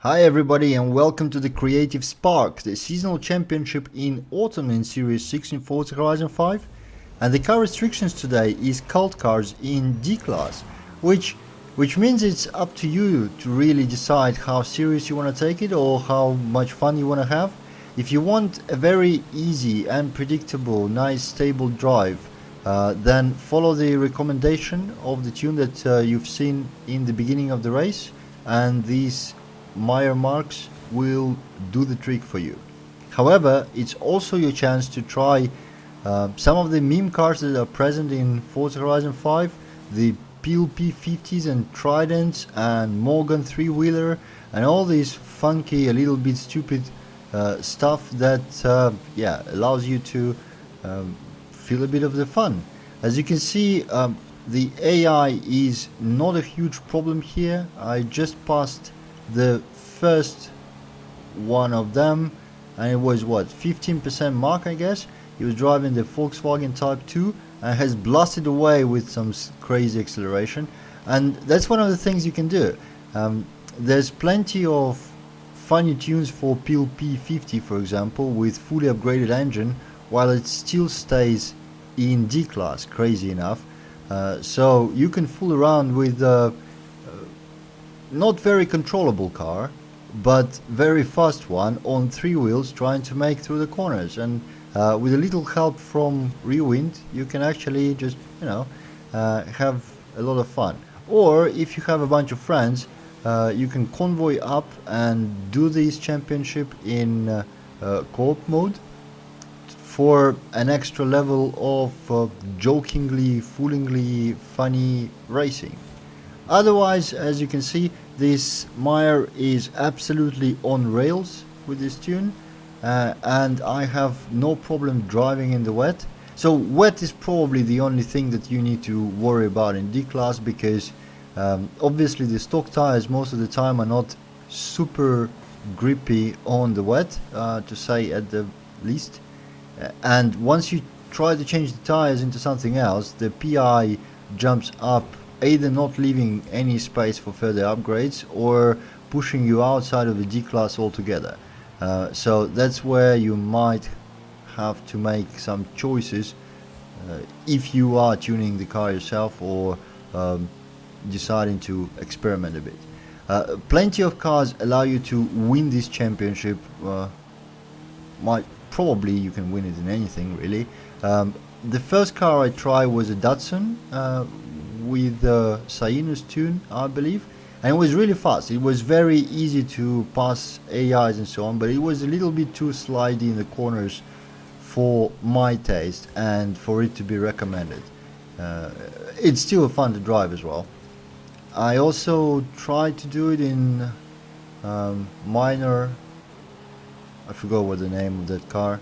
Hi everybody and welcome to the Creative Spark, the seasonal championship in Autumn in Series 6 in Forza Horizon 5. And the car restrictions today is cult cars in D class, which means it's up to you to really decide how serious you want to take it or how much fun you want to have. If you want a very easy and predictable, nice stable drive, then follow the recommendation of the tune that you've seen in the beginning of the race, and these Meyer marks will do the trick for you. However, it's also your chance to try some of the meme cars that are present in Forza Horizon 5, the PLP50s and Tridents and Morgan 3-wheeler and all these funky, a little bit stupid stuff that allows you to feel a bit of the fun. As you can see, the AI is not a huge problem here. I just passed the first one of them and it was what, 15% mark, I guess. He was driving the Volkswagen Type 2 and has blasted away with some crazy acceleration, and that's one of the things you can do. There's plenty of funny tunes for PLP50, for example, with fully upgraded engine while it still stays in D class, crazy enough. So you can fool around with not very controllable car, but very fast one on 3 wheels trying to make through the corners, and with a little help from rear wind you can actually just have a lot of fun. Or if you have a bunch of friends, you can convoy up and do this championship in co-op mode for an extra level of jokingly, foolingly funny racing. Otherwise, as you can see, this Meyer is absolutely on rails with this tune, and I have no problem driving in the wet. So wet is probably the only thing that you need to worry about in D class, because obviously the stock tires most of the time are not super grippy on the wet, to say at the least. And once you try to change the tires into something else, the PI jumps up, either not leaving any space for further upgrades or pushing you outside of the D class altogether. So that's where you might have to make some choices if you are tuning the car yourself or deciding to experiment a bit. Plenty of cars allow you to win this championship. Probably you can win it in anything, really. The first car I tried was a Datsun with the Sainus tune, I believe, and it was really fast. It was very easy to pass AIs and so on, but it was a little bit too slidey in the corners for my taste and for it to be recommended. It's still fun to drive as well. I also tried to do it in minor, I forgot what the name of that car,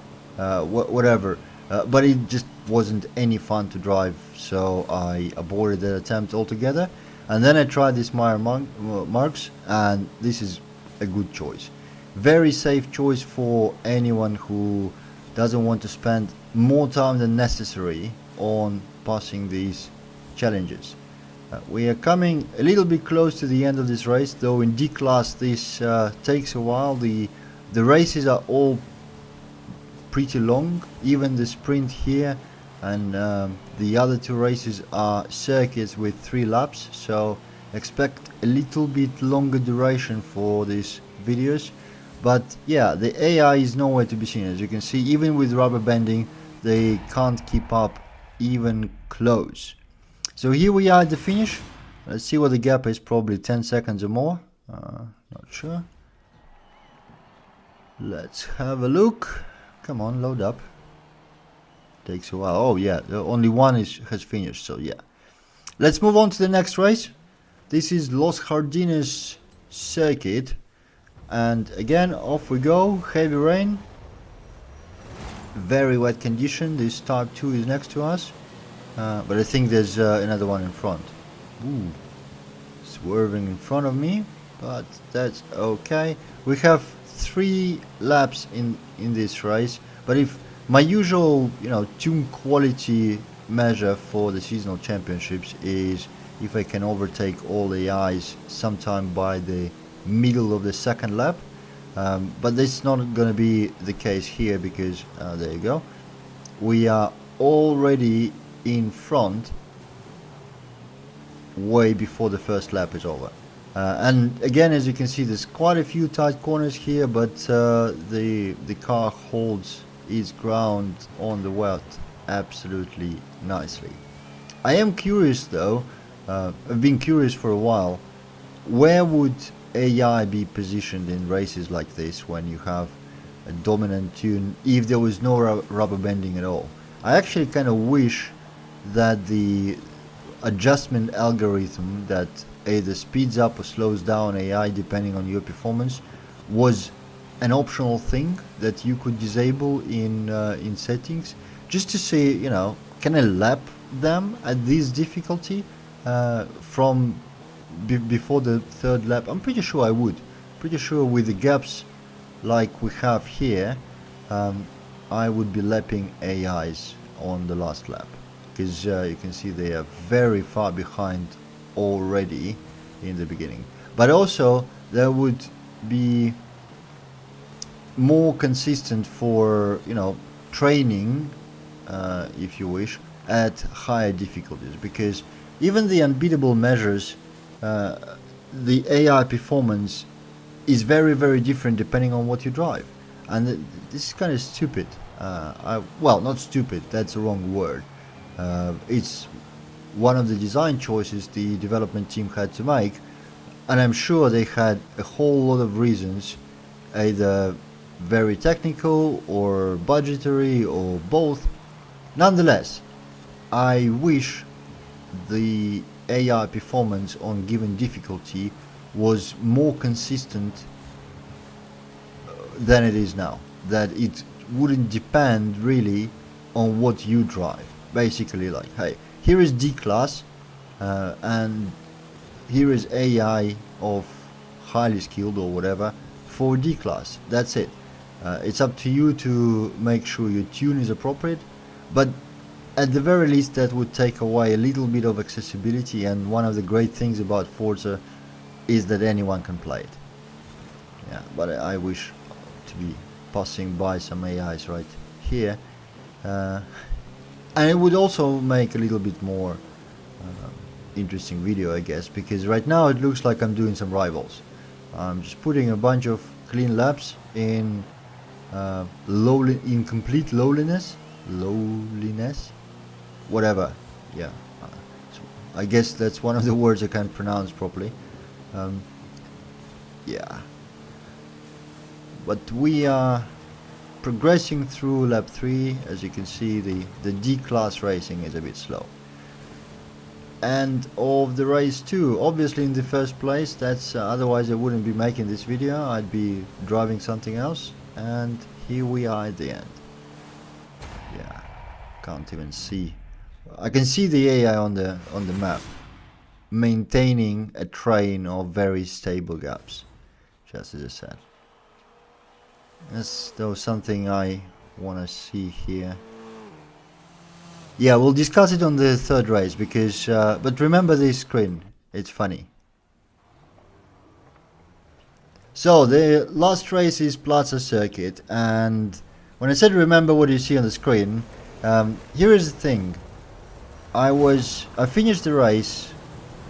whatever, but it just wasn't any fun to drive, so I aborted that attempt altogether. And then I tried this Meyer marks, and this is a good choice. Very safe choice for anyone who doesn't want to spend more time than necessary on passing these challenges. We are coming a little bit close to the end of this race, though in D class this takes a while. The races are all pretty long, even the sprint here, and the other two races are circuits with 3 laps, so expect a little bit longer duration for these videos. But yeah, the AI is nowhere to be seen. As you can see, even with rubber bending, they can't keep up even close. So here we are at the finish. Let's see what the gap is, probably 10 seconds or more, not sure. Let's have a look. Come on, load up. Takes a while. Oh yeah, only one has finished, so yeah. Let's move on to the next race. This is Los Jardines circuit, and again off we go. Heavy rain, very wet condition. This Type 2 is next to us, but I think there's another one in front. Ooh, swerving in front of me, but that's okay. We have 3 laps in this race, but if my usual tune quality measure for the seasonal championships is if I can overtake all AIs sometime by the middle of the second lap. But that's not going to be the case here because there you go, we are already in front way before the first lap is over. And again, as you can see, there's quite a few tight corners here, but the car holds its ground on the wet absolutely nicely. I am curious though, I've been curious for a while, where would AI be positioned in races like this when you have a dominant tune if there was no rubber bending at all? I actually kind of wish that the adjustment algorithm that either speeds up or slows down AI depending on your performance was an optional thing that you could disable in settings, just to see, you know, can I lap them at this difficulty from before the third lap? I'm pretty sure I would. Pretty sure with the gaps like we have here, I would be lapping AIs on the last lap, because you can see they are very far behind already in the beginning. But also there would be more consistent for, you know, training, if you wish, at higher difficulties, because even the unbeatable measures, the AI performance is very, very different depending on what you drive. And this is kind of stupid. Well, not stupid, that's the wrong word. It's one of the design choices the development team had to make, and I'm sure they had a whole lot of reasons, either very technical or budgetary or both. Nonetheless, I wish the AI performance on given difficulty was more consistent than it is now, that it wouldn't depend really on what you drive. Basically, like, hey, here is D class and here is AI of highly skilled or whatever for D class. That's it. It's up to you to make sure your tune is appropriate, but at the very least that would take away a little bit of accessibility, and one of the great things about Forza is that anyone can play it. Yeah, but I wish to be passing by some AIs right here, and it would also make a little bit more interesting video, I guess, because right now it looks like I'm doing some rivals. I'm just putting a bunch of clean laps in complete lowliness, whatever. Yeah, so I guess that's one of the words I can't pronounce properly. Yeah, but we are progressing through lap 3. As you can see, the D class racing is a bit slow. And of the race 2, obviously in the first place, that's otherwise I wouldn't be making this video, I'd be driving something else, and here we are at the end. Yeah, can't even see. I can see the AI on the map maintaining a train of very stable gaps, just as I said. That's though something I want to see here. Yeah, we'll discuss it on the third race, because but remember this screen, it's funny. So the last race is Plaza circuit, and when I said remember what you see on the screen, here is the thing. I finished the race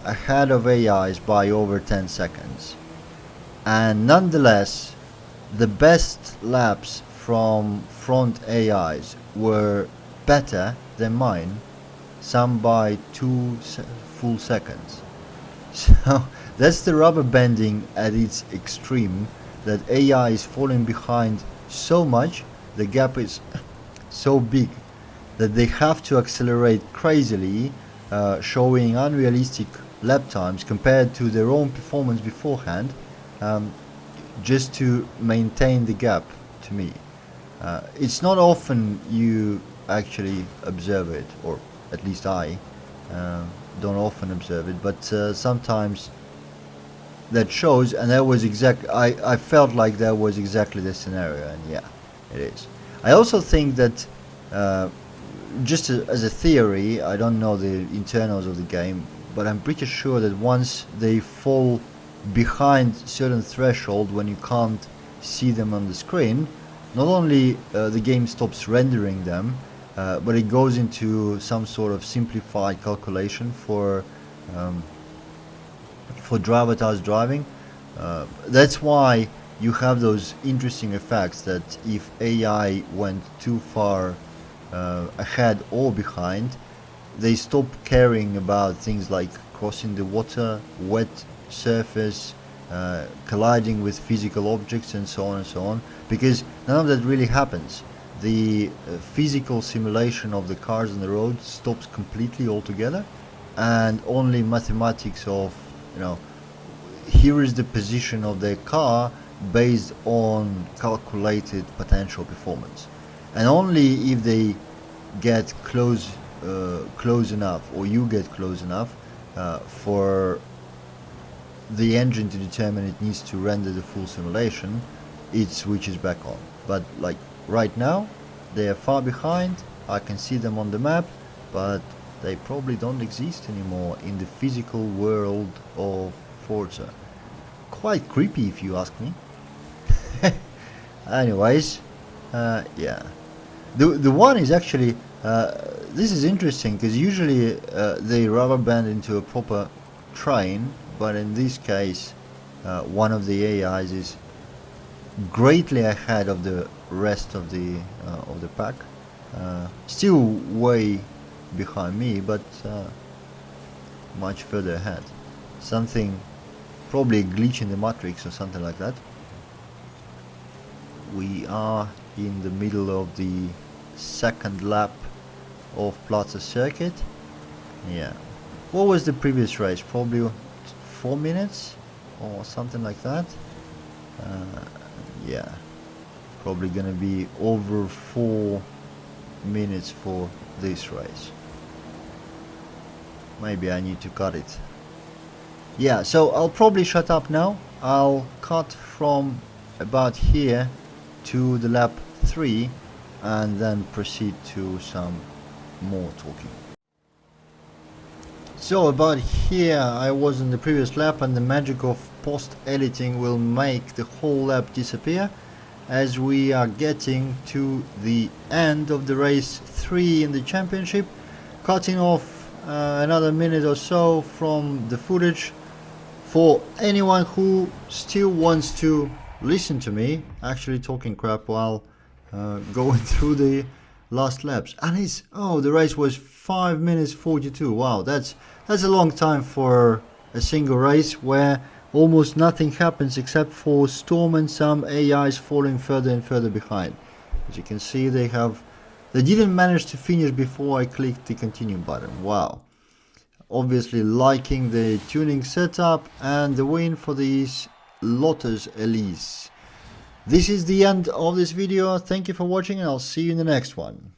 ahead of AIs by over 10 seconds, and nonetheless the best laps from front AIs were better than mine, some by 2 full seconds. So that's the rubber bending at its extreme, that AI is falling behind so much, the gap is so big that they have to accelerate crazily, showing unrealistic lap times compared to their own performance beforehand, just to maintain the gap. To me, it's not often you actually observe it, or at least I don't often observe it, but sometimes that shows, and that was I felt like that was exactly the scenario, and yeah, it is. I also think that just as a theory, I don't know the internals of the game, but I'm pretty sure that once they fall behind certain threshold when you can't see them on the screen, not only the game stops rendering them, but it goes into some sort of simplified calculation for driver task driving. That's why you have those interesting effects that if AI went too far ahead or behind, they stop caring about things like crossing the water, wet surface, colliding with physical objects, and so on and so on, because none of that really happens. The physical simulation of the cars on the road stops completely altogether, and only mathematics of, you know, here is the position of their car based on calculated potential performance, and only if they get close enough, or you get close enough for the engine to determine it needs to render the full simulation, it switches back on. But like right now, they are far behind. I can see them on the map, but they probably don't exist anymore in the physical world of Forza. Quite creepy if you ask me. Anyways, yeah, the one is actually this is interesting, because usually they rubber band into a proper train, but in this case one of the AIs is greatly ahead of the rest of the pack, still way behind me, but much further ahead. Something, probably a glitch in the matrix or something like that. We are in the middle of the second lap of PLAZA circuit. Yeah, what was the previous race? Probably 4 minutes or something like that. Yeah, probably gonna be over 4 minutes for this race. Maybe I need to cut it. Yeah, so I'll probably shut up now. I'll cut from about here to the lap 3 and then proceed to some more talking. So about here I was in the previous lap, and the magic of post-editing will make the whole lap disappear as we are getting to the end of the race 3 in the championship, cutting off another minute or so from the footage for anyone who still wants to listen to me actually talking crap while going through the last laps. And it's, oh, the race was 5 minutes 42. Wow, that's a long time for a single race where almost nothing happens except for storm and some AIs falling further and further behind. As you can see, they didn't manage to finish before I clicked the continue button. Wow. Obviously liking the tuning setup, and the win for these Lotus Elise. This is the end of this video. Thank you for watching, and I'll see you in the next one.